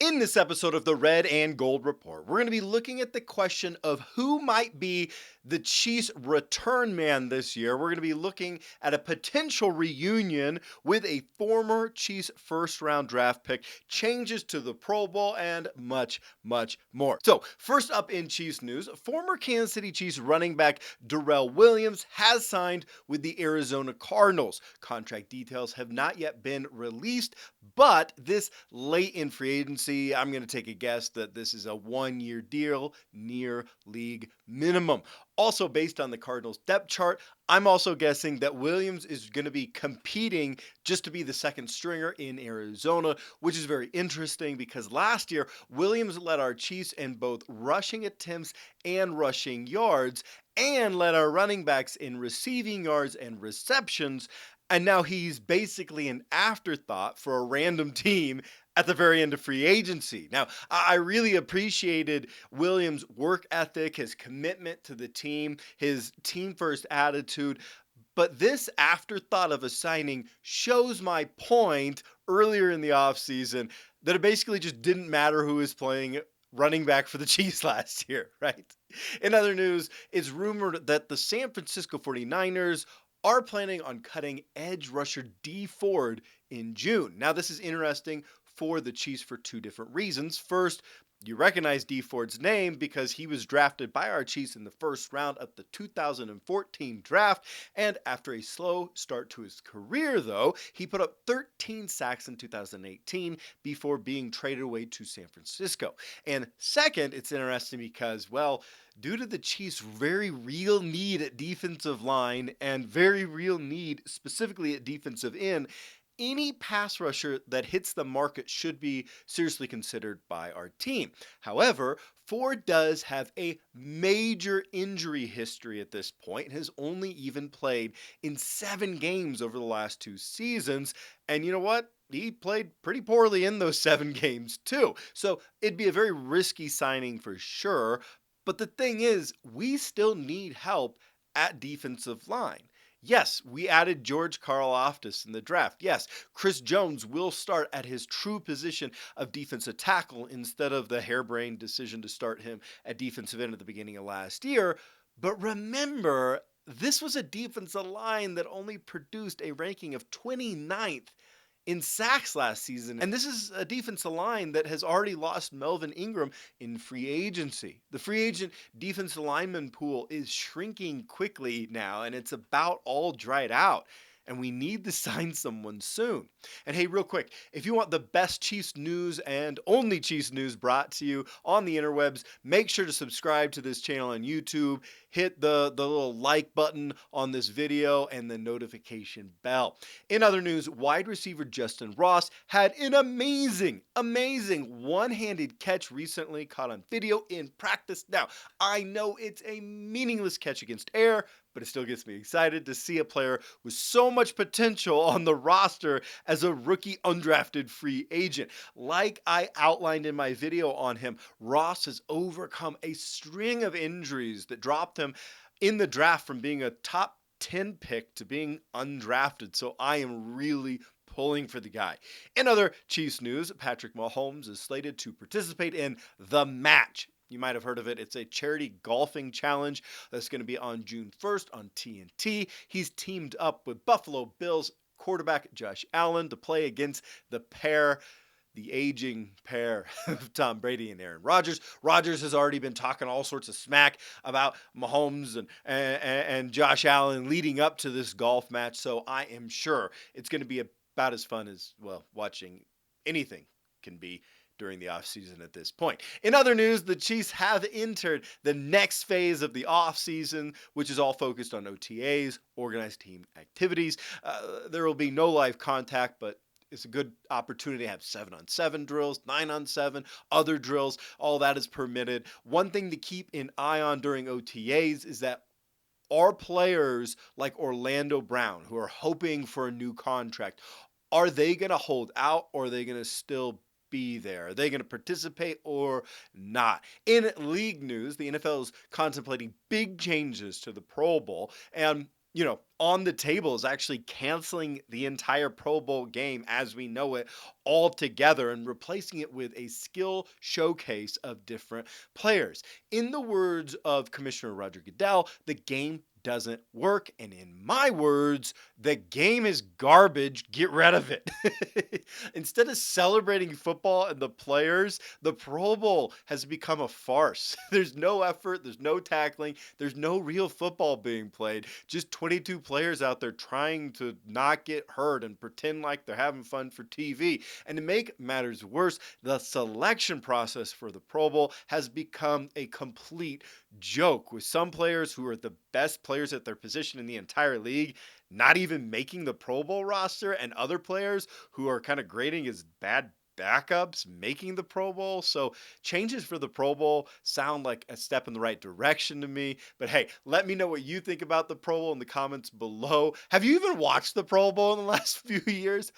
In this episode of the Red and Gold Report, we're going to be looking at the question of who might be the Chiefs' return man this year. We're going to be looking at a potential reunion with a former Chiefs first round draft pick, changes to the Pro Bowl, and much, much more. So, first up in Chiefs news, former Kansas City Chiefs running back Darrell Williams has signed with the Arizona Cardinals. Contract details have not yet been released, but this late in free agency, I'm going to take a guess that this is a 1 year deal near league minimum. Also, based on the Cardinals depth chart, I'm also guessing that Williams is going to be competing just to be the second stringer in Arizona, which is very interesting because last year, Williams led our Chiefs in both rushing attempts and rushing yards, and led our running backs in receiving yards and receptions. And now he's basically an afterthought for a random team at the very end of free agency. Now, I really appreciated Williams' work ethic, his commitment to the team, his team first attitude. But this afterthought of a signing shows my point earlier in the offseason that it basically just didn't matter who was playing running back for the Chiefs last year, right? In other news, it's rumored that the San Francisco 49ers are planning on cutting edge rusher D Ford in June. Now, this is interesting for the Chiefs for two different reasons. First, you recognize D Ford's name because he was drafted by our Chiefs in the first round of the 2014 draft. And after a slow start to his career, though, he put up 13 sacks in 2018 before being traded away to San Francisco. And second, it's interesting because, well, due to the Chiefs' very real need at defensive line and very real need specifically at defensive end, any pass rusher that hits the market should be seriously considered by our team. However, Ford does have a major injury history at this point and has only even played in 7 games over the last 2 seasons. And you know what? He played pretty poorly in those 7 games, too. So it'd be a very risky signing for sure. But the thing is, we still need help at defensive line. Yes, we added George Karlaftis in the draft. Yes, Chris Jones will start at his true position of defensive tackle instead of the harebrained decision to start him at defensive end at the beginning of last year. But remember, this was a defensive line that only produced a ranking of 29th in sacks last season. And this is a defensive line that has already lost Melvin Ingram in free agency. The free agent defensive lineman pool is shrinking quickly now, and it's about all dried out. And we need to sign someone soon. And hey, real quick, if you want the best Chiefs news and only Chiefs news brought to you on the interwebs, make sure to subscribe to this channel on YouTube, hit the little like button on this video, and the notification bell. In other news, wide receiver Justyn Ross had an amazing one-handed catch recently caught on video in practice. Now, I know it's a meaningless catch against air, but it still gets me excited to see a player with so much potential on the roster as a rookie undrafted free agent. Like I outlined in my video on him, Ross has overcome a string of injuries that dropped him in the draft from being a top 10 pick to being undrafted. So I am really pulling for the guy. In other Chiefs news, Patrick Mahomes is slated to participate in The Match. You might have heard of it. It's a charity golfing challenge that's going to be on June 1st on TNT. He's teamed up with Buffalo Bills quarterback Josh Allen to play against the aging pair of Tom Brady and Aaron Rodgers. Rodgers has already been talking all sorts of smack about Mahomes and Josh Allen leading up to this golf match. So I am sure it's going to be about as fun as, well, watching anything can be during the offseason at this point. In other news, the Chiefs have entered the next phase of the offseason, which is all focused on OTAs, organized team activities. There will be no live contact, but it's a good opportunity to have 7-on-7 drills, 9-on-7, other drills. All that is permitted. One thing to keep an eye on during OTAs is that our players like Orlando Brown, who are hoping for a new contract, are they going to hold out or are they going to still be there? Are they going to participate or not? In league news, the NFL is contemplating big changes to the Pro Bowl, and on the table is actually canceling the entire Pro Bowl game as we know it altogether and replacing it with a skill showcase of different players. In the words of Commissioner Roger Goodell, the game doesn't work. And in my words, the game is garbage. Get rid of it. Instead of celebrating football and the players, the Pro Bowl has become a farce. There's no effort, there's no tackling, there's no real football being played. Just 22 players out there trying to not get hurt and pretend like they're having fun for TV. And to make matters worse, the selection process for the Pro Bowl has become a complete joke, with some players who are the best players at their position in the entire league not even making the Pro Bowl roster, and other players who are kind of grading as bad backups making the Pro Bowl. So changes for the Pro Bowl sound like a step in the right direction to me. But hey, let me know what you think about the Pro Bowl in the comments below. Have you even watched the Pro Bowl in the last few years?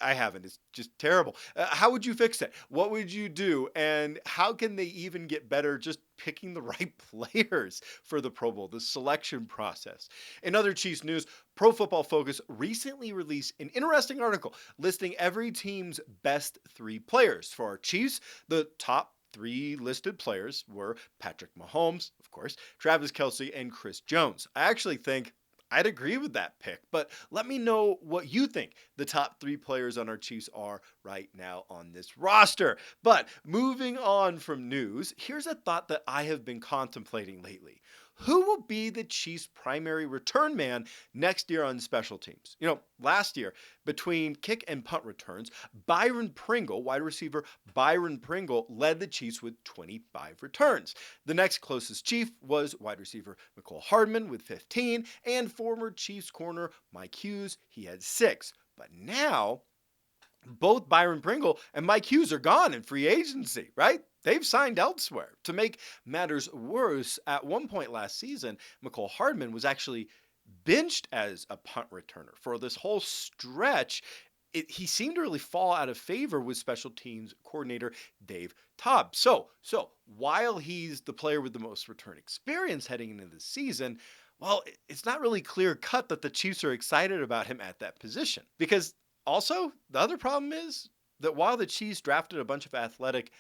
I haven't. It's just terrible. How would you fix it? What would you do? And how can they even get better just picking the right players for the Pro Bowl, the selection process? In other Chiefs news, Pro Football Focus recently released an interesting article listing every team's best 3 players. For our Chiefs, the top 3 listed players were Patrick Mahomes, of course, Travis Kelce, and Chris Jones. I actually think I'd agree with that pick, but let me know what you think the top 3 players on our Chiefs are right now on this roster. But moving on from news, here's a thought that I have been contemplating lately. Who will be the Chiefs' primary return man next year on special teams? Last year, between kick and punt returns, Byron Pringle, wide receiver Byron Pringle, led the Chiefs with 25 returns. The next closest Chief was wide receiver McCole Hardman with 15, and former Chiefs corner Mike Hughes, he had 6. But now, both Byron Pringle and Mike Hughes are gone in free agency, right? They've signed elsewhere. To make matters worse, at one point last season, McCole Hardman was actually benched as a punt returner. For this whole stretch, he seemed to really fall out of favor with special teams coordinator Dave Tobb. So while he's the player with the most return experience heading into the season, well, it's not really clear cut that the Chiefs are excited about him at that position. Because also, the other problem is that while the Chiefs drafted a bunch of athletic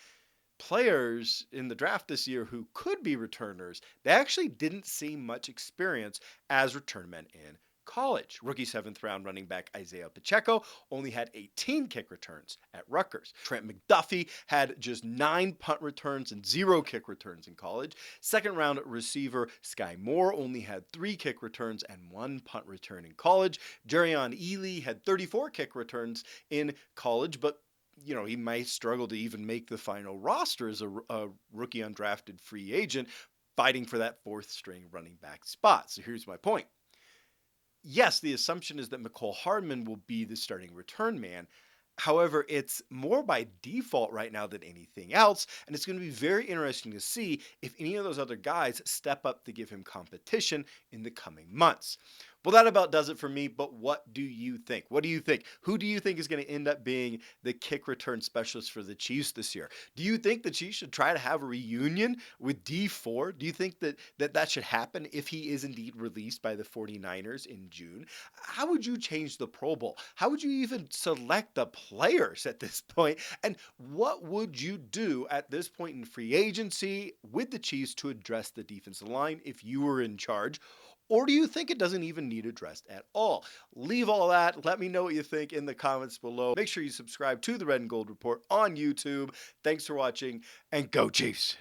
players in the draft this year who could be returners, they actually didn't see much experience as return men in college. Rookie 7th round running back Isaiah Pacheco only had 18 kick returns at Rutgers. Trent McDuffie had just 9 punt returns and 0 kick returns in college. 2nd round receiver Sky Moore only had 3 kick returns and 1 punt return in college. Jerion Ely had 34 kick returns in college, but he might struggle to even make the final roster as a rookie undrafted free agent fighting for that 4th string running back spot. So here's my point. Yes, the assumption is that McCole Hardman will be the starting return man. However, it's more by default right now than anything else, and it's going to be very interesting to see if any of those other guys step up to give him competition in the coming months. Well, that about does it for me, but what do you think? What do you think? Who do you think is going to end up being the kick return specialist for the Chiefs this year? Do you think the Chiefs should try to have a reunion with D4? Do you think that should happen if he is indeed released by the 49ers in June? How would you change the Pro Bowl? How would you even select the players at this point? And what would you do at this point in free agency with the Chiefs to address the defensive line if you were in charge? Or do you think it doesn't even need addressed at all? Leave all that. Let me know what you think in the comments below. Make sure you subscribe to the Red and Gold Report on YouTube. Thanks for watching, and go Chiefs!